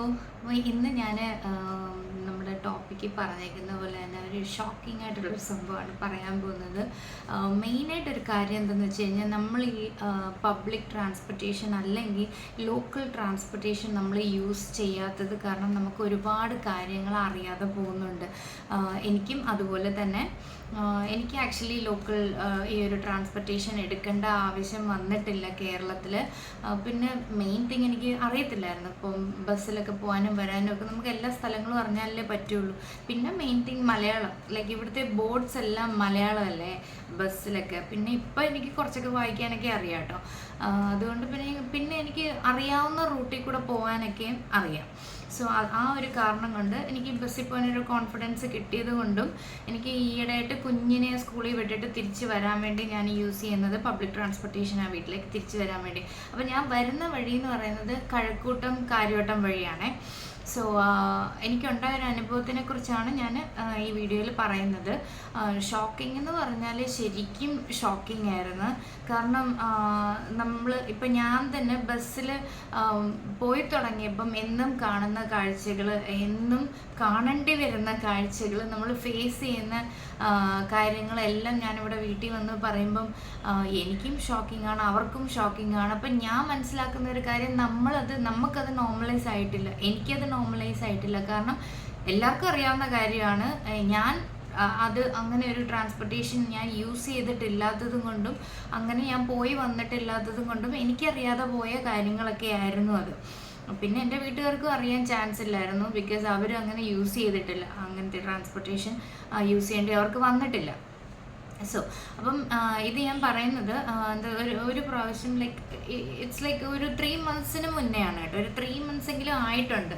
അപ്പോൾ ഇന്ന് ഞാൻ നമ്മുടെ ടോപ്പിക്ക് പറഞ്ഞേക്കുന്ന പോലെ തന്നെ ഒരു ഷോക്കിംഗ് ആയിട്ടുള്ളൊരു സംഭവമാണ് പറയാൻ പോകുന്നത്. മെയിനായിട്ടൊരു കാര്യം എന്താണെന്ന് വെച്ച് കഴിഞ്ഞാൽ നമ്മൾ ഈ പബ്ലിക് ട്രാൻസ്പോർട്ടേഷൻ അല്ലെങ്കിൽ ലോക്കൽ ട്രാൻസ്പോർട്ടേഷൻ നമ്മൾ യൂസ് ചെയ്യാത്തത് കാരണം നമുക്ക് ഒരുപാട് കാര്യങ്ങൾ അറിയാതെ പോകുന്നുണ്ട്. എനിക്കും അതുപോലെ തന്നെ എനിക്ക് ആക്ച്വലി ലോക്കൽ ഈ ഒരു ട്രാൻസ്പോർട്ടേഷൻ എടുക്കേണ്ട ആവശ്യം വന്നിട്ടില്ല കേരളത്തിൽ. പിന്നെ മെയിൻ തിങ് എനിക്ക് അറിയത്തില്ലായിരുന്നു. ഇപ്പം ബസ്സിലൊക്കെ പോകാനും വരാനും ഒക്കെ നമുക്ക് എല്ലാ സ്ഥലങ്ങളും അറിഞ്ഞാലേ പറ്റുള്ളൂ. പിന്നെ മെയിൻ തിങ് മലയാളം, ലൈക്ക് ഇവിടുത്തെ ബോർഡ്സ് എല്ലാം മലയാളമല്ലേ ബസ്സിലൊക്കെ. പിന്നെ ഇപ്പം എനിക്ക് കുറച്ചൊക്കെ വായിക്കാനൊക്കെ അറിയാം കേട്ടോ. അതുകൊണ്ട് പിന്നെ എനിക്ക് അറിയാവുന്ന റൂട്ടിൽ കൂടെ പോകാനൊക്കെ അറിയാം. സോ ആ ഒരു കാരണം കൊണ്ട് എനിക്ക് ബസ്സിൽ പോകാനൊരു കോൺഫിഡൻസ് കിട്ടിയത് കൊണ്ടും എനിക്ക് ഈയിടെയായിട്ട് കുഞ്ഞിനെ സ്കൂളിൽ വിട്ടിട്ട് തിരിച്ച് വരാൻ വേണ്ടി ഞാൻ യൂസ് ചെയ്യുന്നത് പബ്ലിക് ട്രാൻസ്പോർട്ടേഷനാണ്, വീട്ടിലേക്ക് തിരിച്ച് വരാൻ വേണ്ടി. അപ്പോൾ ഞാൻ വരുന്ന വഴി എന്ന് പറയുന്നത് കഴക്കൂട്ടം കാര്യവട്ടം വഴിയാണ്. സോ എനിക്കുണ്ടായ ഒരു അനുഭവത്തിനെ കുറിച്ചാണ് ഞാൻ ഈ വീഡിയോയിൽ പറയുന്നത്. ഷോക്കിംഗ് എന്ന് പറഞ്ഞാൽ ശരിക്കും ഷോക്കിംഗ് ആയിരുന്നു. കാരണം ഇപ്പം ഞാൻ തന്നെ ബസ്സിൽ പോയി തുടങ്ങിയപ്പം എന്നും കാണുന്ന കാഴ്ചകൾ, എന്നും കാണേണ്ടി വരുന്ന കാഴ്ചകൾ, നമ്മൾ ഫേസ് ചെയ്യുന്ന കാര്യങ്ങളെല്ലാം ഞാനിവിടെ വീട്ടിൽ വന്ന് പറയുമ്പം എനിക്കും ഷോക്കിംഗ് ആണ്, അവർക്കും ഷോക്കിംഗ് ആണ്. അപ്പം ഞാൻ മനസ്സിലാക്കുന്ന ഒരു കാര്യം, നമുക്കത് നോർമലൈസ് ആയിട്ടില്ല, എനിക്കത് നോർമലൈസ് ആയിട്ടില്ല. കാരണം എല്ലാവർക്കും അറിയാവുന്ന കാര്യമാണ്. അങ്ങനെ ഒരു ട്രാൻസ്പോർട്ടേഷൻ ഞാൻ യൂസ് ചെയ്തിട്ടില്ലാത്തതും കൊണ്ടും അങ്ങനെ ഞാൻ പോയി വന്നിട്ടില്ലാത്തതും കൊണ്ടും എനിക്കറിയാതെ പോയ കാര്യങ്ങളൊക്കെ ആയിരുന്നു അത്. പിന്നെ എൻ്റെ വീട്ടുകാർക്കും അറിയാൻ ചാൻസ് ഇല്ലായിരുന്നു, ബിക്കോസ് അവർ അങ്ങനെ യൂസ് ചെയ്തിട്ടില്ല, അങ്ങനത്തെ ട്രാൻസ്പോർട്ടേഷൻ യൂസ് ചെയ്യേണ്ടി അവർക്ക് വന്നിട്ടില്ല. സോ അപ്പം ഇത് ഞാൻ പറയുന്നത് ഒരു പ്രാവശ്യം ഇറ്റ്സ് ലൈക്ക് ഒരു 3 months മുന്നെയാണ് കേട്ടോ. ഒരു 3 months എങ്കിലും ആയിട്ടുണ്ട്.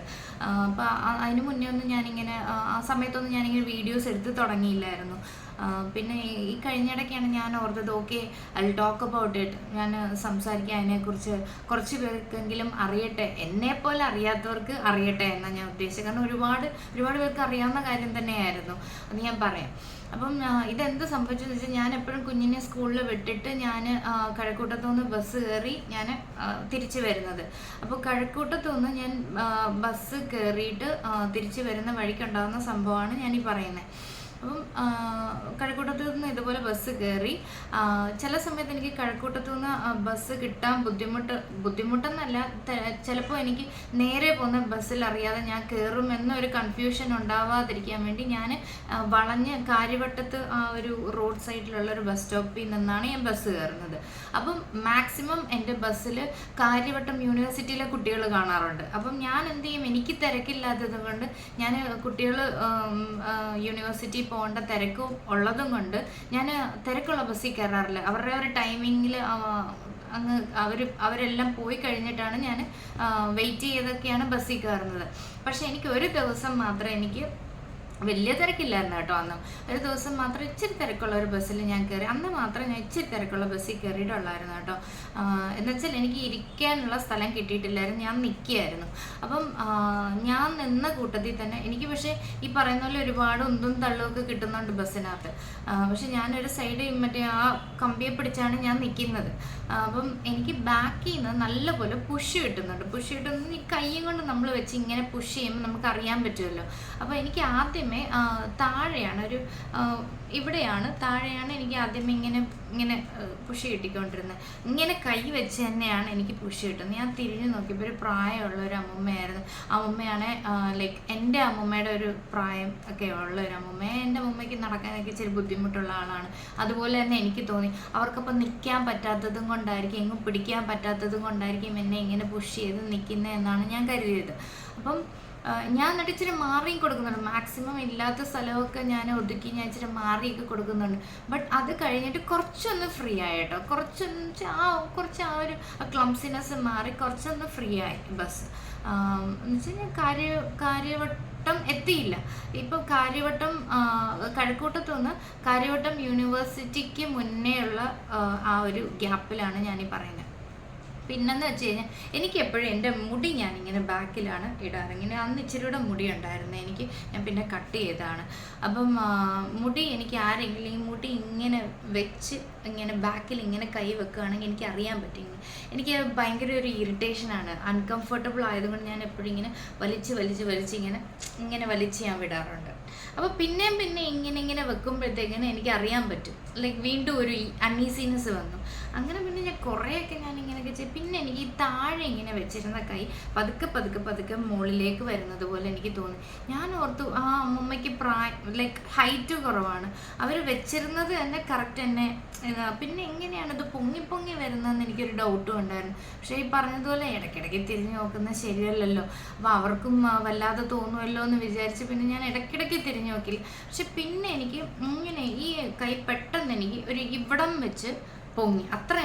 അപ്പോൾ അതിന് മുന്നേ ഒന്നും ഞാനിങ്ങനെ ആ സമയത്തൊന്നും ഞാനിങ്ങനെ വീഡിയോസ് എടുത്ത് തുടങ്ങിയില്ലായിരുന്നു. പിന്നെ ഈ കഴിഞ്ഞിടയ്ക്കാണ് ഞാൻ ഓർത്തത്, okay I talk about it, ഞാൻ സംസാരിക്കുക അതിനെക്കുറിച്ച്, കുറച്ച് പേർക്കെങ്കിലും അറിയട്ടെ, എന്നെപ്പോലെ അറിയാത്തവർക്ക് അറിയട്ടെ എന്നാണ് ഞാൻ ഉദ്ദേശിച്ചത്. കാരണം ഒരുപാട് പേർക്ക് അറിയാവുന്ന കാര്യം തന്നെയായിരുന്നു, അത് ഞാൻ പറയാം. അപ്പം ഇതെന്ത് സംഭവിച്ചതെന്ന് വെച്ചാൽ, ഞാൻ എപ്പോഴും കുഞ്ഞിനെ സ്കൂളിൽ വിട്ടിട്ട് ഞാൻ കഴക്കൂട്ടത്തു നിന്ന് ബസ് കയറി ഞാൻ തിരിച്ചു വരുന്നത്. അപ്പോൾ കഴക്കൂട്ടത്തു നിന്ന് ഞാൻ ബസ് കയറിയിട്ട് തിരിച്ചു വരുന്ന വഴിക്കുണ്ടാകുന്ന സംഭവമാണ് ഞാനീ പറയുന്നത്. അപ്പം കഴക്കൂട്ടത്തു നിന്ന് ഇതുപോലെ ബസ് കയറി. ചില സമയത്ത് എനിക്ക് കഴക്കൂട്ടത്തു നിന്ന് ബസ് കിട്ടാൻ ബുദ്ധിമുട്ടെന്നല്ല, ചിലപ്പോൾ എനിക്ക് നേരെ പോകുന്ന ബസ്സിൽ അറിയാതെ ഞാൻ കയറും എന്നൊരു കൺഫ്യൂഷൻ ഉണ്ടാവാതിരിക്കാൻ വേണ്ടി ഞാൻ വളഞ്ഞ് കാര്യവട്ടത്ത് ആ ഒരു റോഡ് സൈഡിലുള്ള ഒരു ബസ് സ്റ്റോപ്പിൽ നിന്നാണ് ഞാൻ ബസ് കയറുന്നത്. അപ്പം മാക്സിമം എൻ്റെ ബസ്സിൽ കാര്യവട്ടം യൂണിവേഴ്സിറ്റിയിലെ കുട്ടികൾ കാണാറുണ്ട്. അപ്പം ഞാൻ എന്ത് ചെയ്യും, എനിക്ക് തിരക്കില്ലാത്തത് കൊണ്ട് ഞാൻ കുട്ടികൾ യൂണിവേഴ്സിറ്റി പോകേണ്ട തിരക്കും ഉള്ളതും കൊണ്ട് ഞാൻ തിരക്കുള്ള ബസ്സിൽ കയറാറില്ല. അവരുടെ ഒരു ടൈമിങ്ങിൽ അവരെല്ലാം പോയി കഴിഞ്ഞിട്ടാണ് ഞാൻ വെയിറ്റ് ചെയ്തൊക്കെയാണ് ബസ്സിൽ കയറുന്നത്. പക്ഷെ എനിക്ക് ഒരു ദിവസം മാത്രം എനിക്ക് വലിയ തിരക്കില്ലായിരുന്നു കേട്ടോ. ഒരു ദിവസം മാത്രം ഇച്ചിരി തിരക്കുള്ള ഒരു ബസ്സിൽ ഞാൻ കയറി. അന്ന് മാത്രം ഞാൻ ഇച്ചിരി തിരക്കുള്ള ബസ്സിൽ കയറിയിട്ടുള്ളായിരുന്നു കേട്ടോ. എന്നുവെച്ചാൽ എനിക്ക് ഇരിക്കാനുള്ള സ്ഥലം കിട്ടിയിട്ടില്ലായിരുന്നു, ഞാൻ നിൽക്കുകയായിരുന്നു. അപ്പം ഞാൻ നിന്ന കൂട്ടത്തിൽ തന്നെ എനിക്ക് പക്ഷേ ഈ പറയുന്ന പോലെ ഒരുപാട് ഉന്തും തള്ളുമൊക്കെ കിട്ടുന്നുണ്ട് ബസ്സിനകത്ത്. പക്ഷെ ഞാനൊരു സൈഡ് മറ്റേ ആ കമ്പിയെ പിടിച്ചാണ് ഞാൻ നിൽക്കുന്നത്. അപ്പം എനിക്ക് ബാക്കിൽ നിന്ന് നല്ലപോലെ പുഷ് കിട്ടുന്നത് ഈ കൈയും കൊണ്ട് നമ്മൾ വെച്ച് ഇങ്ങനെ പുഷ് ചെയ്യുമ്പോൾ നമുക്ക് അറിയാൻ പറ്റുമല്ലോ. അപ്പോൾ എനിക്ക് ആദ്യമേ താഴെയാണ് എനിക്ക് ആദ്യമേ ഇങ്ങനെ പുഷ് കിട്ടിക്കൊണ്ടിരുന്നത്. ഇങ്ങനെ കൈ വെച്ച് തന്നെയാണ് എനിക്ക് പുഷ് കിട്ടുന്നത്. ഞാൻ തിരിഞ്ഞു നോക്കിയപ്പോൾ ഒരു പ്രായമുള്ള ഒരു അമ്മൂമ്മയായിരുന്നു. അമ്മൂമ്മയാണ് ലൈക്ക് എൻ്റെ അമ്മൂമ്മയുടെ ഒരു പ്രായം ഒക്കെ ഉള്ള ഒരു അമ്മൂമ്മ. എൻ്റെ അമ്മൂമ്മയ്ക്ക് നടക്കാനൊക്കെ ഇച്ചിരി ബുദ്ധിമുട്ടുള്ള ആളാണ്. അതുപോലെ തന്നെ എനിക്ക് തോന്നി അവർക്കപ്പം നിൽക്കാൻ പറ്റാത്തതും കൊണ്ടായിരിക്കും, എങ്ങും പിടിക്കാൻ പറ്റാത്തതും കൊണ്ടായിരിക്കും എന്നെ ഇങ്ങനെ പുഷ് ചെയ്ത് നിൽക്കുന്നത് എന്നാണ് ഞാൻ കരുതിയത്. അപ്പം ഞാൻ എന്നിട്ട് ഇച്ചിരി മാറിയും കൊടുക്കുന്നുണ്ട്. മാക്സിമം ഇല്ലാത്ത സ്ഥലമൊക്കെ ഞാൻ ഒതുക്കി ഞാൻ ഇച്ചിരി മാറിയൊക്കെ കൊടുക്കുന്നുണ്ട്. ബട്ട് അത് കഴിഞ്ഞിട്ട് കുറച്ചൊന്ന് ഫ്രീ ആയി കേട്ടോ. കുറച്ച് ആ ഒരു ക്ലംസിനെസ് മാറി കുറച്ചൊന്ന് ഫ്രീ ആയി ബസ്. എന്ന് വെച്ചാൽ ഞാൻ കാര്യവട്ടം എത്തിയില്ല. ഇപ്പോൾ കഴക്കൂട്ടത്തു നിന്ന് കാര്യവട്ടം യൂണിവേഴ്സിറ്റിക്ക് മുന്നേ ഉള്ള ആ ഒരു ഗ്യാപ്പിലാണ് ഞാനീ പറയുന്നത്. പിന്നെന്ന് വെച്ച് കഴിഞ്ഞാൽ എനിക്ക് എപ്പോഴും എൻ്റെ മുടി ഞാനിങ്ങനെ ബാക്കിലാണ് ഇടാറ്. ഇങ്ങനെ അന്ന് ഇച്ചിരി കൂടെ മുടി ഉണ്ടായിരുന്നു എനിക്ക്, ഞാൻ പിന്നെ കട്ട് ചെയ്തതാണ്. അപ്പം മുടി എനിക്ക് ആരെങ്കിലും ഈ മുടി ഇങ്ങനെ വെച്ച് ഇങ്ങനെ ബാക്കിൽ ഇങ്ങനെ കൈ വെക്കുകയാണെങ്കിൽ എനിക്ക് അറിയാൻ പറ്റും. എനിക്ക് ഭയങ്കര ഒരു ഇറിറ്റേഷനാണ്. അൺകംഫർട്ടബിൾ ആയതുകൊണ്ട് ഞാൻ എപ്പോഴും ഇങ്ങനെ വലിച്ച് ഇങ്ങനെ വലിച്ച് ഞാൻ വിടാറുണ്ട്. അപ്പോൾ പിന്നെയും ഇങ്ങനെ വെക്കുമ്പോഴത്തേക്കിന് എനിക്ക് അറിയാൻ പറ്റും, ലൈക്ക് വീണ്ടും ഒരു അൺഈസിനെസ് വന്നു. അങ്ങനെ പിന്നെ ഞാൻ കുറേയൊക്കെ ഞാൻ ഇങ്ങനെയൊക്കെ ചെയ്യും. പിന്നെ എനിക്ക് ഈ താഴെ ഇങ്ങനെ വെച്ചിരുന്ന കൈ പതുക്കെ മുകളിലേക്ക് വരുന്നത് പോലെ എനിക്ക് തോന്നി. ഞാൻ ഓർത്തു ആ അമ്മമ്മയ്ക്ക് ലൈക്ക് ഹൈറ്റ് കുറവാണ്, അവർ വെച്ചിരുന്നത് തന്നെ കറക്റ്റ് തന്നെ. പിന്നെ എങ്ങനെയാണിത് പൊങ്ങി വരുന്നതെന്ന് എനിക്കൊരു ഡൗട്ടും ഉണ്ടായിരുന്നു. പക്ഷേ ഈ പറഞ്ഞതുപോലെ ഇടയ്ക്കിടയ്ക്ക് തിരിഞ്ഞു നോക്കുന്നത് ശരിയല്ലല്ലോ, അപ്പോൾ അവർക്കും വല്ലാതെ തോന്നുമല്ലോ എന്ന് വിചാരിച്ച് പിന്നെ ഞാൻ ഇടയ്ക്കിടയ്ക്ക് തിരിഞ്ഞു നോക്കില്ല. പക്ഷെ പിന്നെ എനിക്ക് ഇങ്ങനെ ഈ കൈ പെട്ടെന്ന് എനിക്ക് ഒരു ഇവിടം വെച്ച് അത്ര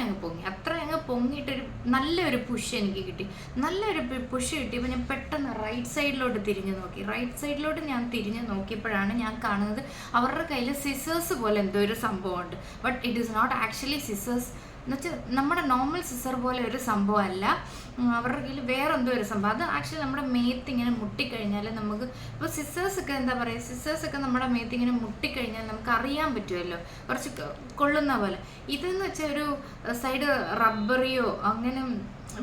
അങ്ങ് പൊങ്ങിയിട്ടൊരു നല്ലൊരു പുഷ് എനിക്ക് കിട്ടി. നല്ലൊരു പുഷ് കിട്ടിയപ്പോൾ ഞാൻ പെട്ടെന്ന് റൈറ്റ് സൈഡിലോട്ട് തിരിഞ്ഞു നോക്കി. റൈറ്റ് സൈഡിലോട്ട് ഞാൻ തിരിഞ്ഞു നോക്കിയപ്പോഴാണ് ഞാൻ കാണുന്നത് അവരുടെ കയ്യിൽ സിസേഴ്സ് പോലെ എന്തോ ഒരു സംഭവമുണ്ട്. But it is not actually scissors എന്നുവെച്ചാൽ നമ്മുടെ നോർമൽ സിസർ പോലെ ഒരു സംഭവമല്ല. അവരുടെ കയ്യിൽ വേറെ എന്തോ ഒരു സംഭവം. അത് ആക്ച്വലി നമ്മുടെ മേത്ത് ഇങ്ങനെ മുട്ടിക്കഴിഞ്ഞാൽ നമുക്ക് ഇപ്പോൾ സിസേഴ്സൊക്കെ എന്താ പറയുക, സിസേഴ്സൊക്കെ നമ്മുടെ മേത്ത് ഇങ്ങനെ മുട്ടിക്കഴിഞ്ഞാൽ നമുക്ക് അറിയാൻ പറ്റുമല്ലോ, കുറച്ച് കൊള്ളുന്ന പോലെ. ഇതെന്ന് വെച്ചാൽ ഒരു സൈഡ് റബ്ബറിയോ അങ്ങനെ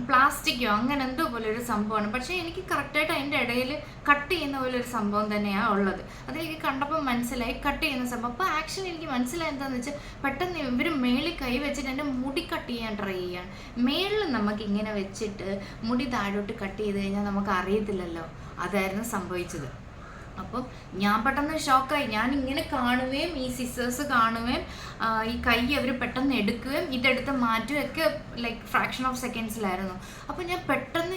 പ്ലാസ്റ്റിക്കോ അങ്ങനെ എന്തോ പോലെ ഒരു സംഭവമാണ്. പക്ഷേ എനിക്ക് കറക്റ്റായിട്ട് അതിൻ്റെ ഇടയിൽ കട്ട് ചെയ്യുന്ന പോലെ ഒരു സംഭവം തന്നെയാണ് ഉള്ളത്. അതെനിക്ക് കണ്ടപ്പോൾ മനസ്സിലായി കട്ട് ചെയ്യുന്ന സംഭവം. അപ്പോൾ ആക്ച്വലി എനിക്ക് മനസ്സിലായി എന്താണെന്ന് വെച്ചാൽ പെട്ടെന്ന് ഇവർ മേളിൽ കൈ വെച്ചിട്ട് എൻ്റെ മുടി കട്ട് ചെയ്യാൻ ട്രൈ ചെയ്യാണ്. മേളിൽ നമുക്ക് ഇങ്ങനെ വെച്ചിട്ട് മുടി താഴോട്ട് കട്ട് ചെയ്ത് കഴിഞ്ഞാൽ നമുക്ക് അറിയത്തില്ലല്ലോ. അതായിരുന്നു സംഭവിച്ചത്. അപ്പം ഞാൻ പെട്ടെന്ന് ഷോക്കായി. ഞാൻ ഇങ്ങനെ കാണുകയും ഈ സിസേഴ്സ് കാണുകയും ഈ കൈ അവർ പെട്ടെന്ന് എടുക്കുകയും ഇതെടുത്ത് മാറ്റുകയൊക്കെ ലൈക്ക് ഫ്രാക്ഷൻ ഓഫ് സെക്കൻഡ്സിലായിരുന്നു. അപ്പോൾ ഞാൻ പെട്ടെന്ന്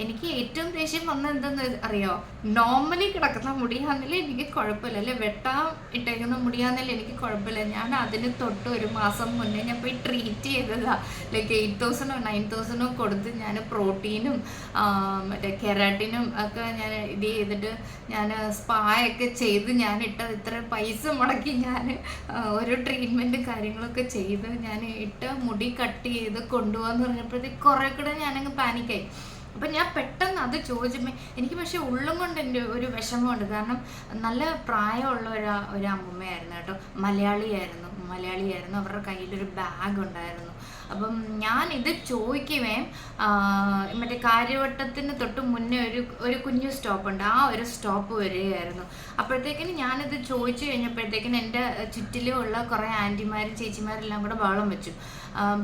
എനിക്ക് ഏറ്റവും ദേഷ്യം വന്നത് എന്തെന്ന് അറിയോ, നോർമലി കിടക്കുന്ന മുടിയാണെന്നില്ല എനിക്ക് കുഴപ്പമില്ല, അല്ലെ വെട്ടാൻ ഇട്ടേക്കുന്ന മുടിയാണെന്നില്ല എനിക്ക് കുഴപ്പമില്ല. ഞാൻ അതിന് തൊട്ട് ഒരു മാസം മുന്നേ ഞാൻ പോയി ട്രീറ്റ് ചെയ്തതാണ്. ലൈക്ക് 8,000 9,000 കൊടുത്ത് ഞാൻ പ്രോട്ടീനും മറ്റേ കെരാട്ടിനും ഒക്കെ ഞാൻ ഇത് ചെയ്തിട്ട് ഞാൻ സ്പായൊക്കെ ചെയ്ത് ഞാൻ ഇത്ര പൈസ മുടക്കി ഞാൻ ഓരോ ട്രീറ്റ്മെൻറ്റ് കാര്യങ്ങളൊക്കെ ചെയ്ത് ഞാൻ മുടി കട്ട് ചെയ്ത് കൊണ്ടുപോകാന്ന് പറഞ്ഞപ്പോഴത്തേക്ക് കുറേ കൂടെ ഞാനങ്ങ് പാനിക്കായി. അപ്പം ഞാൻ പെട്ടെന്ന് അത് ചോദിച്ചപ്പോൾ എനിക്ക് പക്ഷേ ഉള്ളും കൊണ്ട് എൻ്റെ ഒരു വിഷമമുണ്ട്. കാരണം നല്ല പ്രായമുള്ള ഒരു അമ്മൂമ്മയായിരുന്നു കേട്ടോ, മലയാളിയായിരുന്നു. അവരുടെ കയ്യിലൊരു ബാഗ് ഉണ്ടായിരുന്നു. അപ്പം ഞാനിത് ചോദിക്കുകയും മറ്റേ കാര്യവട്ടത്തിന് തൊട്ട് മുന്നേ ഒരു കുഞ്ഞു സ്റ്റോപ്പുണ്ട്, ആ ഒരു സ്റ്റോപ്പ് വരികയായിരുന്നു. അപ്പോഴത്തേക്കിന് ഞാനിത് ചോദിച്ചു കഴിഞ്ഞപ്പോഴത്തേക്കിന് എൻ്റെ ചുറ്റിലുമുള്ള കുറേ ആൻറ്റിമാരും ചേച്ചിമാരെല്ലാം കൂടെ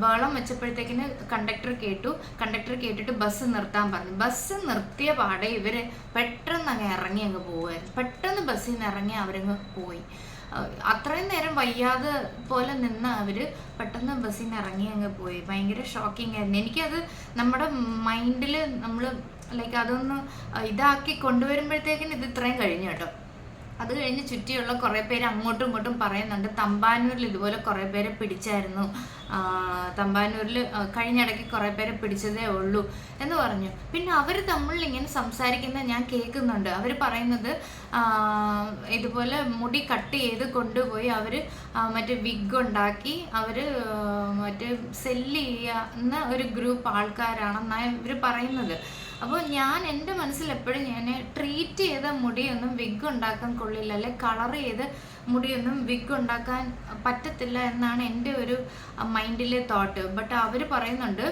ബഹളം വെച്ചപ്പോഴത്തേക്കിന് കണ്ടക്ടർ കേട്ടിട്ട് ബസ് നിർത്താൻ പറഞ്ഞു. ബസ് നിർത്തിയ പാടെ ഇവർ പെട്ടെന്ന് ഇറങ്ങി അങ്ങ് പോവുമായിരുന്നു. പെട്ടെന്ന് ബസ്സിൽ നിന്ന് ഇറങ്ങി അവരങ്ങ് പോയി. അത്രയും നേരം വയ്യാതെ പോലെ നിന്ന് അവർ പെട്ടെന്ന് ബസ്സിൽ നിന്ന് ഇറങ്ങി അങ്ങ് പോയി. ഭയങ്കര ഷോക്കിംഗ് ആയിരുന്നു. എനിക്കത് നമ്മുടെ മൈൻഡിൽ നമ്മൾ ലൈക്ക് അതൊന്ന് ഇതാക്കി കൊണ്ടുവരുമ്പോഴത്തേക്കിന് ഇത് ഇത്രയും കഴിഞ്ഞു കേട്ടോ. അത് കഴിഞ്ഞ് ചുറ്റിയുള്ള കുറേ പേര് അങ്ങോട്ടും ഇങ്ങോട്ടും പറയുന്നുണ്ട്, തമ്പാനൂരിൽ ഇതുപോലെ കുറേ പേരെ പിടിച്ചായിരുന്നു, തമ്പാനൂരിൽ കഴിഞ്ഞിടയ്ക്ക് കുറേ പേരെ പിടിച്ചതേ ഉള്ളൂ എന്ന് പറഞ്ഞു. പിന്നെ അവർ തമ്മിൽ ഇങ്ങനെ സംസാരിക്കുന്നത് ഞാൻ കേൾക്കുന്നുണ്ട്. അവർ പറയുന്നത് ഇതുപോലെ മുടി കട്ട് ചെയ്ത് കൊണ്ടുപോയി അവർ മറ്റേ വിഗ് ഉണ്ടാക്കി അവർ മറ്റേ സെല്ല് ചെയ്യുന്ന ഒരു ഗ്രൂപ്പ് ആൾക്കാരാണെന്നാണ് ഇവർ പറയുന്നത്. അപ്പോൾ എൻ്റെ മനസ്സിൽ എപ്പോഴും ഞാൻ ട്രീറ്റ് ചെയ്ത മുടിയൊന്നും വിഗ് ഉണ്ടാക്കാൻ കൊള്ളില്ല, അല്ലെ കളർ ചെയ്ത് മുടിയൊന്നും വിഗ് ഉണ്ടാക്കാൻ പറ്റത്തില്ല എന്നാണ് എൻ്റെ ഒരു മൈൻഡിലെ തോട്ട്. ബട്ട് അവർ പറയുന്നുണ്ട്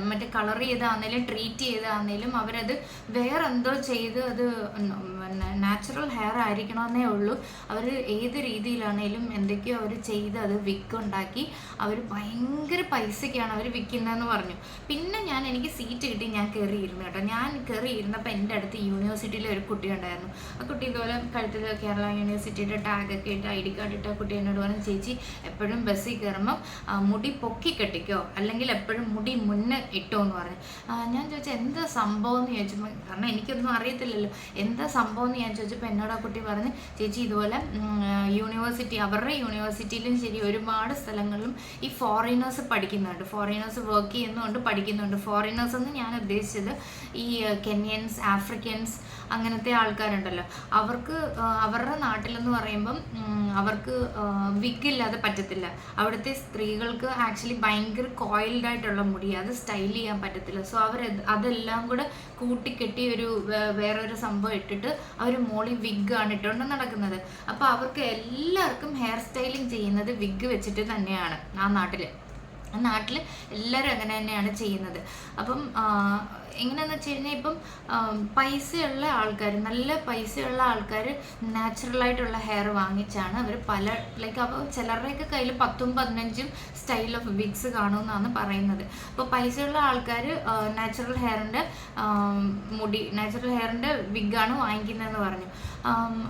മറ്റേ കളർ ചെയ്താന്നേലും ട്രീറ്റ് ചെയ്താന്നേലും അവരത് വേറെ എന്തോ ചെയ്ത് അത് നാച്ചുറൽ ഹെയർ ആയിരിക്കണമെന്നേ ഉള്ളൂ. അവർ ഏത് രീതിയിലാണേലും എന്തൊക്കെയോ അവർ ചെയ്ത് അത് വിഗ് ഉണ്ടാക്കി അവർ ഭയങ്കര പൈസയ്ക്കാണ് അവർ വിൽക്കുന്നതെന്ന് പറഞ്ഞു. പിന്നെ എനിക്ക് സീറ്റ് കിട്ടി, ഞാൻ കയറിയിരുന്നു കേട്ടോ. ഞാൻ കയറിയിരുന്നപ്പോൾ എൻ്റെ അടുത്ത് യൂണിവേഴ്സിറ്റിയിലെ ഒരു കുട്ടി ഉണ്ടായിരുന്നു. ആ കുട്ടി ഇതുപോലെ കഴുത്തിൽ കേരള യൂണിവേഴ്സിറ്റിയുടെ ടാഗൊക്കെ ഇട്ട് ID കാർഡ് ഇട്ട കുട്ടി എന്നോട് പറഞ്ഞു, ചേച്ചി എപ്പോഴും ബസ്സിൽ കയറുമ്പം മുടി പൊക്കി കെട്ടിക്കോ, അല്ലെങ്കിൽ എപ്പോഴും മുടി മുന്നേ ഇട്ടോ എന്ന് പറഞ്ഞു. ഞാൻ ചോദിച്ചാൽ എന്താ സംഭവം എന്ന് ചോദിച്ചപ്പോൾ, കാരണം എനിക്കൊന്നും അറിയത്തില്ലല്ലോ എന്താ സംഭവം എന്ന് ഞാൻ ചോദിച്ചപ്പോൾ എന്നോട് ആ കുട്ടി പറഞ്ഞ്, ചേച്ചി ഇതുപോലെ അവരുടെ യൂണിവേഴ്സിറ്റിയിലും ശരി ഒരുപാട് സ്ഥലങ്ങളിലും ഈ ഫോറിനേഴ്സ് പഠിക്കുന്നുണ്ട്, ഫോറിനേഴ്സ് വർക്ക് ചെയ്യുന്നതുകൊണ്ട് പഠിക്കുന്നുണ്ട്. ഫോറിനേഴ്സ് എന്ന് ഞാൻ ഉദ്ദേശിച്ചത് ഈ കെന്യൻസ്, ആഫ്രിക്കൻസ് അങ്ങനത്തെ ആൾക്കാരുണ്ടല്ലോ, അവർക്ക് അവരുടെ നാട്ടിലെന്ന് പറയുമ്പം അവർക്ക് വിഗ് ഇല്ലാതെ പറ്റത്തില്ല. അവിടുത്തെ സ്ത്രീകൾക്ക് ആക്ച്വലി ഭയങ്കര കോയിൽഡായിട്ടുള്ള മുടി മുടി, അത് സ്റ്റൈൽ ചെയ്യാൻ പറ്റത്തില്ല. സോ അവർ അതെല്ലാം കൂടെ കൂട്ടിക്കെട്ടി വേറൊരു സംഭവം ഇട്ടിട്ട് അവർ മോളി വിഗ്ഗാണ് ഇട്ടുകൊണ്ട് നടക്കുന്നത്. അപ്പോൾ അവർക്ക് എല്ലാവർക്കും ഹെയർ സ്റ്റൈലിങ് ചെയ്യുന്നത് വിഗ് വെച്ചിട്ട് തന്നെയാണ് ആ നാട്ടിൽ എല്ലാവരും അങ്ങനെ തന്നെയാണ് ചെയ്യുന്നത്. അപ്പം എങ്ങനെയാണെന്ന് വെച്ച് കഴിഞ്ഞാൽ ഇപ്പം പൈസയുള്ള ആൾക്കാർ, നല്ല പൈസയുള്ള ആൾക്കാർ നാച്ചുറലായിട്ടുള്ള ഹെയർ വാങ്ങിച്ചാണ് അവർ അപ്പോൾ ചിലരുടെയൊക്കെ കയ്യിൽ 10ഉം 15ഉം സ്റ്റൈൽ ഓഫ് വിഗ്സ് കാണുമെന്നാണ് പറയുന്നത്. അപ്പോൾ പൈസയുള്ള ആൾക്കാർ നാച്ചുറൽ ഹെയറിൻ്റെ വിഗ്ഗാണ് വാങ്ങിക്കുന്നതെന്ന് പറഞ്ഞു.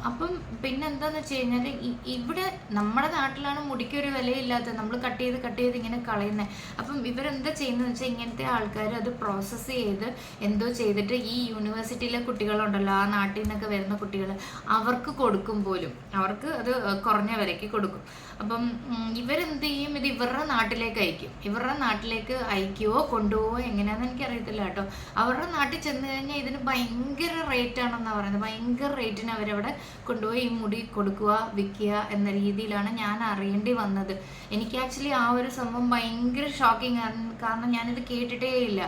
അപ്പം പിന്നെ എന്താണെന്ന് വെച്ച് കഴിഞ്ഞാൽ ഇവിടെ നമ്മുടെ നാട്ടിലാണ് മുടിക്കൊരു വിലയില്ലാത്തത്, നമ്മൾ കട്ട് ചെയ്ത് ഇങ്ങനെ കളയുന്നത്. അപ്പം ഇവരെന്താ ചെയ്യുന്നതെന്ന് വെച്ചാൽ ഇങ്ങനത്തെ ആൾക്കാർ അത് പ്രോസസ്സ് ചെയ്ത് എന്തോ ചെയ്തിട്ട് ഈ യൂണിവേഴ്സിറ്റിയിലെ കുട്ടികളുണ്ടല്ലോ, ആ നാട്ടിൽ നിന്നൊക്കെ വരുന്ന കുട്ടികൾ, അവർക്ക് കൊടുക്കും പോലും, അവർക്ക് അത് കുറഞ്ഞ വിലയ്ക്ക് കൊടുക്കും. അപ്പം ഇവരെന്ത് ചെയ്യും, ഇത് ഇവരുടെ നാട്ടിലേക്ക് അയക്കുവോ കൊണ്ടുപോവോ എങ്ങനെയാണെന്ന് എനിക്കറിയത്തില്ല കേട്ടോ. അവരുടെ നാട്ടിൽ ചെന്ന് കഴിഞ്ഞാൽ ഇതിന് ഭയങ്കര റേറ്റ് ആണെന്നാണ് പറയുന്നത്. ഭയങ്കര റേറ്റിന് അവരവിടെ കൊണ്ടുപോയി ഈ മുടി കൊടുക്കുക, വിൽക്കുക എന്ന രീതിയിലാണ് ഞാൻ അറിയേണ്ടി വന്നത്. എനിക്ക് ആക്ച്വലി ആ ഒരു സംഭവം ഭയങ്കര ഷോക്കിംഗ് ആണ്. കാരണം ഞാനിത് കേട്ടിട്ടേ ഇല്ല.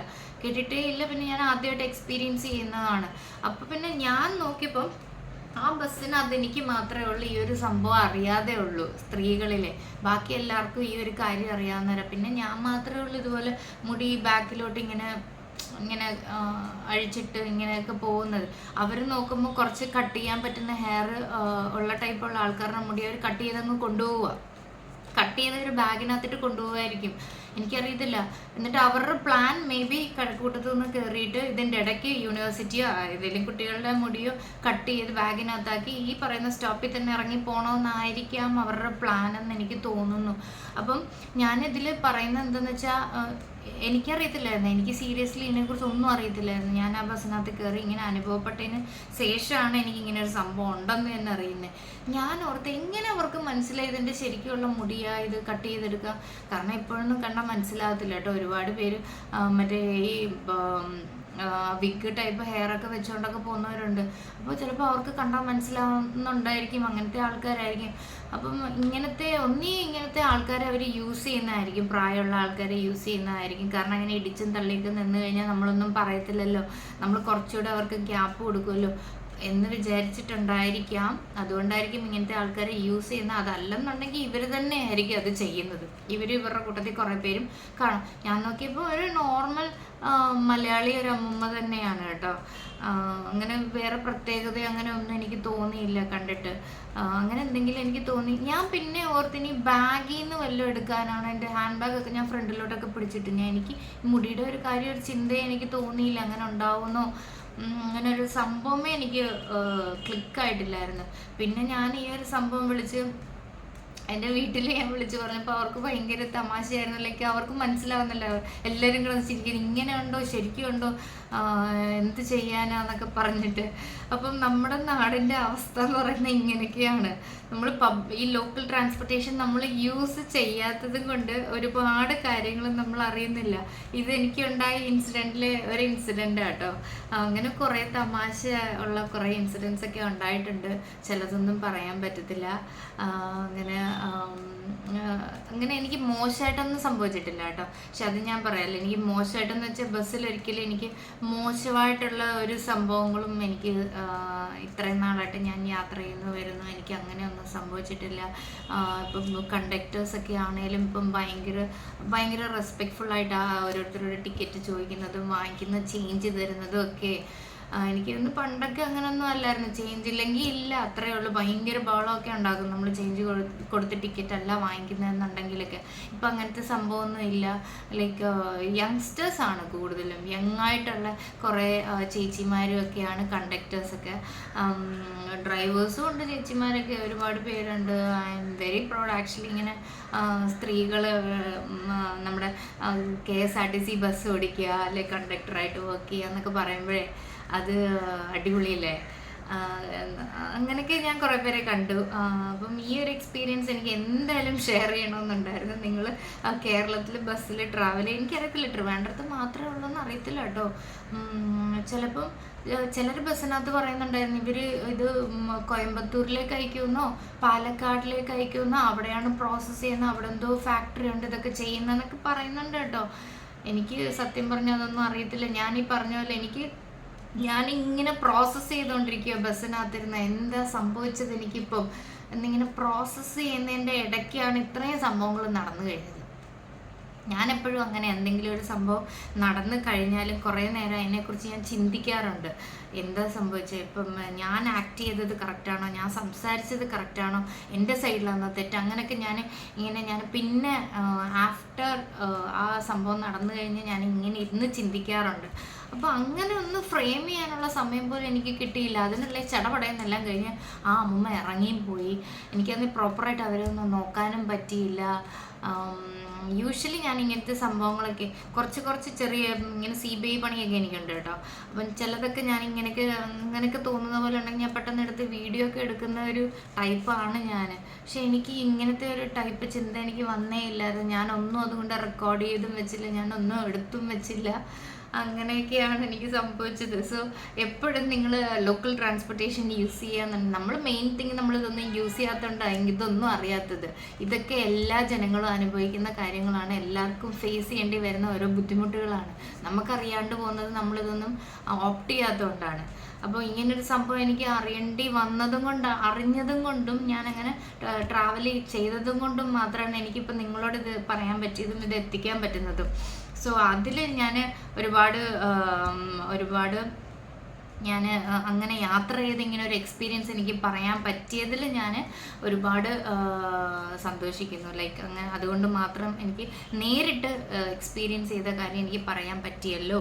പിന്നെ ഞാൻ ആദ്യമായിട്ട് എക്സ്പീരിയൻസ് ചെയ്യുന്നതാണ്. അപ്പോൾ പിന്നെ ഞാൻ നോക്കിയപ്പം ആ ബസ്സിന് അതെനിക്ക് മാത്രമേ ഉള്ളൂ ഈ ഒരു സംഭവം അറിയാതെ ഉള്ളൂ സ്ത്രീകളിലെ. ബാക്കി എല്ലാവർക്കും ഈ ഒരു കാര്യം അറിയാവുന്നവരാ. പിന്നെ ഞാൻ മാത്രമേ ഉള്ളൂ ഇതുപോലെ മുടി ബാക്കിലോട്ട് ഇങ്ങനെ അഴിച്ചിട്ട് ഇങ്ങനെയൊക്കെ പോകുന്നത്. അവർ നോക്കുമ്പോൾ കുറച്ച് കട്ട് ചെയ്യാൻ പറ്റുന്ന ഹെയർ ഉള്ള ടൈപ്പുള്ള ആൾക്കാരുടെ മുടി അവർ കട്ട് ചെയ്തങ്ങ് കൊണ്ടുപോവുക. കട്ട് ചെയ്ത് ഒരു ബാഗിനകത്തിട്ട് കൊണ്ടുപോകായിരിക്കും, എനിക്കറിയത്തില്ല. എന്നിട്ട് അവരുടെ പ്ലാൻ മേ ബി കഴക്കൂട്ടത്തു നിന്ന് കയറിയിട്ട് ഇതിൻ്റെ ഇടയ്ക്ക് യൂണിവേഴ്സിറ്റിയോ ഏതെങ്കിലും കുട്ടികളുടെ മുടിയോ കട്ട് ചെയ്ത് ബാഗിനകത്താക്കി ഈ പറയുന്ന സ്റ്റോപ്പിൽ തന്നെ ഇറങ്ങി പോകണമെന്നായിരിക്കാം അവരുടെ പ്ലാൻ എന്ന് എനിക്ക് തോന്നുന്നു. അപ്പം ഞാനിതിൽ പറയുന്നത് എന്താണെന്ന് വെച്ചാൽ എനിക്കറിയത്തില്ലായിരുന്നു, എനിക്ക് സീരിയസ്ലി ഇതിനെക്കുറിച്ച് ഒന്നും അറിയത്തില്ലായിരുന്നു. ഞാൻ ആ ബസ്സിനകത്ത് കയറി ഇങ്ങനെ അനുഭവപ്പെട്ടതിന് ശേഷമാണ് എനിക്കിങ്ങനെ ഒരു സംഭവം ഉണ്ടെന്ന് തന്നെ അറിയുന്നത്. ഞാൻ ഓർത്ത് എങ്ങനെ അവർക്ക് മനസ്സിലായതിൻ്റെ ശരിക്കുള്ള മുടിയാ ഇത് കട്ട് ചെയ്തെടുക്കുക. കാരണം ഇപ്പോഴൊന്നും കണ്ടാൽ മനസ്സിലാകത്തില്ല കേട്ടോ. ഒരുപാട് പേര് മറ്റേ ഈ വിഗ് ടൈപ്പ് ഹെയർ ഒക്കെ വെച്ചുകൊണ്ടൊക്കെ പോകുന്നവരുണ്ട്. അപ്പോൾ ചിലപ്പോൾ അവർക്ക് കണ്ടാൽ മനസ്സിലാവുന്നുണ്ടായിരിക്കും, അങ്ങനത്തെ ആൾക്കാരായിരിക്കും. അപ്പം ഇങ്ങനത്തെ ആൾക്കാരെ അവർ യൂസ് ചെയ്യുന്നതായിരിക്കും, പ്രായമുള്ള ആൾക്കാരെ യൂസ് ചെയ്യുന്നതായിരിക്കും. കാരണം അങ്ങനെ ഇടിച്ചും തള്ളിയൊക്കെ നിന്ന് കഴിഞ്ഞാൽ നമ്മളൊന്നും പറയത്തില്ലല്ലോ, നമ്മൾ കുറച്ചുകൂടെ അവർക്ക് ഗ്യാപ്പ് കൊടുക്കുമല്ലോ എന്ന് വിചാരിച്ചിട്ടുണ്ടായിരിക്കാം. അതുകൊണ്ടായിരിക്കും ഇങ്ങനത്തെ ആൾക്കാരെ യൂസ് ചെയ്യുന്നത്. അതല്ലെന്നുണ്ടെങ്കിൽ ഇവർ തന്നെ ആയിരിക്കും അത് ചെയ്യുന്നത്. ഇവരുടെ കൂട്ടത്തിൽ കുറേ പേരും കാണും. ഞാൻ നോക്കിയപ്പോൾ ഒരു നോർമൽ മലയാളി ഒരു അമ്മൂമ്മ തന്നെയാണ് കേട്ടോ. അങ്ങനെ വേറെ പ്രത്യേകത അങ്ങനെ ഒന്നും എനിക്ക് തോന്നിയില്ല കണ്ടിട്ട്. അങ്ങനെ എന്തെങ്കിലും എനിക്ക് തോന്നി. ഞാൻ പിന്നെ ഓർത്തിനി ബാഗിൽ നിന്ന് വല്ലതും എടുക്കാനാണ്. എൻ്റെ ഹാൻഡ് ബാഗൊക്കെ ഞാൻ ഫ്രണ്ടിലോട്ടൊക്കെ പിടിച്ചിട്ട് എനിക്ക് മുടിയുടെ ഒരു കാര്യം ഒരു ചിന്തയെ എനിക്ക് തോന്നിയില്ല അങ്ങനെ ഉണ്ടാവുമെന്നോ. അങ്ങനെ ഒരു സംഭവമേ എനിക്ക് ക്ലിക്കായിട്ടില്ലായിരുന്നു. പിന്നെ ഞാൻ ഈ ഒരു സംഭവം എൻ്റെ വീട്ടിൽ ഞാൻ വിളിച്ച് പറഞ്ഞപ്പോൾ അവർക്ക് ഭയങ്കര തമാശയായിരുന്നു. ലൈക്ക് അവർക്ക് മനസ്സിലാവുന്നില്ല, എല്ലാവരും കൂടെ ചിരിക്കുന്നത് ഇങ്ങനെ ഉണ്ടോ, ശരിക്കും ഉണ്ടോ, എന്ത് ചെയ്യാനാന്നൊക്കെ പറഞ്ഞിട്ട്. അപ്പം നമ്മുടെ നാടിൻ്റെ അവസ്ഥ എന്ന് പറയുന്നത് ഇങ്ങനെയൊക്കെയാണ്. നമ്മൾ ഈ ലോക്കൽ ട്രാൻസ്പോർട്ടേഷൻ നമ്മൾ യൂസ് ചെയ്യാത്തതും കൊണ്ട് ഒരുപാട് കാര്യങ്ങൾ നമ്മൾ അറിയുന്നില്ല. ഇത് എനിക്കുണ്ടായ ഇൻസിഡൻറ്റിലെ ഒരു ഇൻസിഡൻ്റ് കേട്ടോ. അങ്ങനെ കുറേ തമാശ ഉള്ള കുറേ ഇൻസിഡൻസ് ഒക്കെ ഉണ്ടായിട്ടുണ്ട്. ചിലതൊന്നും പറയാൻ പറ്റത്തില്ല. അങ്ങനെ എനിക്ക് മോശമായിട്ടൊന്നും സംഭവിച്ചിട്ടില്ല കേട്ടോ. പക്ഷെ അത് ഞാൻ പറയാമല്ലോ, എനിക്ക് മോശമായിട്ടെന്ന് വെച്ചാൽ ബസ്സിലൊരിക്കലും എനിക്ക് മോശമായിട്ടുള്ള ഒരു സംഭവങ്ങളും എനിക്ക് ഇത്രയും നാളായിട്ട് ഞാൻ യാത്ര വരുന്നു എനിക്ക് അങ്ങനെയൊന്നും സംഭവിച്ചിട്ടില്ല. ഇപ്പം കണ്ടക്ടേഴ്സൊക്കെ ആണെങ്കിലും ഇപ്പം ഭയങ്കര റെസ്പെക്റ്റ്ഫുള്ളായിട്ട് ഓരോരുത്തരോട് ടിക്കറ്റ് ചോദിക്കുന്നതും വാങ്ങിക്കുന്ന ചേഞ്ച് തരുന്നതും ഒക്കെ. എനിക്കൊന്ന് പണ്ടൊക്കെ അങ്ങനെയൊന്നും അല്ലായിരുന്നു. ചേഞ്ച് ഇല്ലെങ്കിൽ ഇല്ല, അത്രയേ ഉള്ളൂ. ഭയങ്കര ബഹളമൊക്കെ ഉണ്ടാകും നമ്മൾ ചേഞ്ച് കൊടുത്ത് ടിക്കറ്റ് അല്ല വാങ്ങിക്കുന്നതെന്നുണ്ടെങ്കിലൊക്കെ. ഇപ്പം അങ്ങനത്തെ സംഭവമൊന്നും ഇല്ല. ലൈക്ക് യങ്സ്റ്റേഴ്സാണ് കൂടുതലും, യങ്ങായിട്ടുള്ള കുറേ ചേച്ചിമാരും ഒക്കെയാണ് കണ്ടക്ടേഴ്സൊക്കെ. ഡ്രൈവേഴ്സും ഉണ്ട്, ചേച്ചിമാരൊക്കെ ഒരുപാട് പേരുണ്ട്. I am very proud actually. ഇങ്ങനെ സ്ത്രീകൾ നമ്മുടെ KSRTC ബസ് ഓടിക്കുക അല്ലെ കണ്ടക്ടറായിട്ട് വർക്ക് ചെയ്യുക എന്നൊക്കെ പറയുമ്പോഴേ അത് അടിപൊളിയല്ലേ. അങ്ങനെയൊക്കെ ഞാൻ കുറേ പേരെ കണ്ടു. അപ്പം ഈ ഒരു എക്സ്പീരിയൻസ് എനിക്ക് എന്തായാലും ഷെയർ ചെയ്യണമെന്നുണ്ടായിരുന്നു. നിങ്ങൾ കേരളത്തിൽ ബസ്സിൽ ട്രാവൽ ചെയ്യുക, എനിക്കറിയത്തില്ല, ട്രിവാൻഡ്രത്ത് മാത്രമേ ഉള്ളൂ എന്ന് അറിയത്തില്ല കേട്ടോ. ചിലപ്പം ചിലർ ബസ്സിനകത്ത് പറയുന്നുണ്ടായിരുന്നു ഇവർ ഇത് കോയമ്പത്തൂരിലേക്ക് അയക്കുമെന്നോ പാലക്കാടിലേക്ക് അയക്കുമെന്നോ, അവിടെയാണ് പ്രോസസ്സ് ചെയ്യുന്നത്, അവിടെ എന്തോ ഫാക്ടറി ഉണ്ട് ഇതൊക്കെ ചെയ്യുന്നതെന്നൊക്കെ പറയുന്നുണ്ട് കേട്ടോ. എനിക്ക് സത്യം പറഞ്ഞാൽ അതൊന്നും അറിയത്തില്ല. ഞാനീ പറഞ്ഞ പോലെ ഞാനിങ്ങനെ പ്രോസസ്സ് ചെയ്തുകൊണ്ടിരിക്കുക ബസ്സിനകത്തിരുന്ന് എന്താ സംഭവിച്ചത് എനിക്കിപ്പം എന്നിങ്ങനെ പ്രോസസ്സ് ചെയ്യുന്നതിൻ്റെ ഇടയ്ക്കാണ് ഇത്രയും സംഭവങ്ങൾ നടന്നു കഴിഞ്ഞത്. ഞാനെപ്പോഴും അങ്ങനെ എന്തെങ്കിലും ഒരു സംഭവം നടന്നു കഴിഞ്ഞാലും കുറേ നേരം അതിനെക്കുറിച്ച് ഞാൻ ചിന്തിക്കാറുണ്ട്. എന്താ സംഭവിച്ചത്, ഇപ്പം ഞാൻ ആക്ട് ചെയ്തത് കറക്റ്റാണോ, ഞാൻ സംസാരിച്ചത് കറക്റ്റാണോ, എൻ്റെ സൈഡിലാണോ തെറ്റ്, അങ്ങനെയൊക്കെ ഞാൻ പിന്നെ ആഫ്റ്റർ ആ സംഭവം നടന്നു കഴിഞ്ഞ് ഞാൻ ഇങ്ങനെ ഇരുന്ന് ചിന്തിക്കാറുണ്ട്. അപ്പോൾ അങ്ങനെ ഒന്ന് ഫ്രെയിം ചെയ്യാനുള്ള സമയം പോലും എനിക്ക് കിട്ടിയില്ല. അതിനുള്ള ചടപടയെന്നെല്ലാം കഴിഞ്ഞ് ആ അമ്മ ഇറങ്ങിയും പോയി. എനിക്കത് പ്രോപ്പറായിട്ട് അവരെ ഒന്ന് നോക്കാനും പറ്റിയില്ല. യൂഷ്വലി ഞാൻ ഇങ്ങനത്തെ സംഭവങ്ങളൊക്കെ കുറച്ച് ചെറിയ ഇങ്ങനെ CBI പണിയൊക്കെ എനിക്കുണ്ട് കേട്ടോ. അപ്പം ചിലതൊക്കെ ഞാൻ ഇങ്ങനെയൊക്കെ തോന്നുന്ന പോലെ ഉണ്ടെങ്കിൽ ഞാൻ പെട്ടെന്ന് എടുത്ത് വീഡിയോ ഒക്കെ എടുക്കുന്ന ഒരു ടൈപ്പാണ് ഞാൻ. പക്ഷെ എനിക്ക് ഇങ്ങനത്തെ ഒരു ടൈപ്പ് ചിന്ത എനിക്ക് വന്നേ ഇല്ലാതെ ഞാനൊന്നും അതുകൊണ്ട് റെക്കോർഡ് ചെയ്തും വെച്ചില്ല, ഞാനൊന്നും എടുത്തും വെച്ചില്ല. അങ്ങനെയൊക്കെയാണ് എനിക്ക് സംഭവിച്ചത്. സോ എപ്പോഴും നിങ്ങൾ ലോക്കൽ ട്രാൻസ്പോർട്ടേഷൻ യൂസ് ചെയ്യാന്നുണ്ട്. നമ്മൾ മെയിൻ തിങ് നമ്മളിതൊന്നും യൂസ് ചെയ്യാത്തതുകൊണ്ടാണ് ഇതൊന്നും അറിയാത്തത്. ഇതൊക്കെ എല്ലാ ജനങ്ങളും അനുഭവിക്കുന്ന കാര്യങ്ങളാണ്, എല്ലാവർക്കും ഫേസ് ചെയ്യേണ്ടി വരുന്ന ഓരോ ബുദ്ധിമുട്ടുകളാണ്. നമുക്കറിയാണ്ട് പോകുന്നത് നമ്മളിതൊന്നും ഓപ്റ്റ് ചെയ്യാത്തതുകൊണ്ടാണ്. അപ്പോൾ ഇങ്ങനൊരു സംഭവം എനിക്ക് അറിഞ്ഞതും കൊണ്ടും ഞാനങ്ങനെ ട്രാവൽ ചെയ്തതും കൊണ്ടും മാത്രമാണ് എനിക്കിപ്പോൾ നിങ്ങളോട് ഇത് പറയാൻ പറ്റിയതും ഇത് എത്തിക്കാൻ പറ്റുന്നതും. സോ അതിൽ ഞാൻ ഒരുപാട് ഞാൻ അങ്ങനെ യാത്ര ചെയ്ത് ഇങ്ങനെ ഒരു എക്സ്പീരിയൻസ് എനിക്ക് പറയാൻ പറ്റിയതിൽ ഞാൻ ഒരുപാട് സന്തോഷിക്കുന്നു. ലൈക്ക് അങ്ങനെ അതുകൊണ്ട് മാത്രം എനിക്ക് നേരിട്ട് എക്സ്പീരിയൻസ് ചെയ്ത കാര്യം എനിക്ക് പറയാൻ പറ്റിയല്ലോ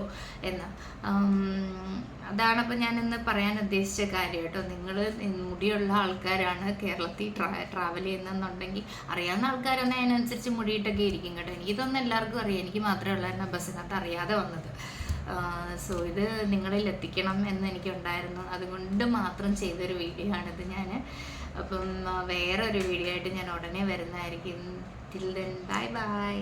എന്ന്. അതാണപ്പോൾ ഞാൻ ഇന്ന് പറയാൻ ഉദ്ദേശിച്ച കാര്യം കേട്ടോ. നിങ്ങൾ മുടിയുള്ള ആൾക്കാരാണ് കേരളത്തിൽ ട്രാവൽ ചെയ്യുന്നതെന്നുണ്ടെങ്കിൽ, അറിയാവുന്ന ആൾക്കാരാണ് അതിനനുസരിച്ച് മുടിയിട്ടൊക്കെ ഇരിക്കും കേട്ടോ. എനിക്കിതൊന്നും എല്ലാവർക്കും അറിയാം, എനിക്ക് മാത്രമേ ഉള്ളായിരുന്നു ബസ്സിനകത്ത് അറിയാതെ വന്നത്. സോ ഇത് നിങ്ങളിൽ എത്തിക്കണം എന്ന് എനിക്കുണ്ടായിരുന്നു, അതുകൊണ്ട് മാത്രം ചെയ്തൊരു വീഡിയോ ആണിത് ഞാൻ. അപ്പം വേറൊരു വീഡിയോ ആയിട്ട് ഞാൻ ഉടനെ വരുന്നതായിരിക്കും. Till then bye bye.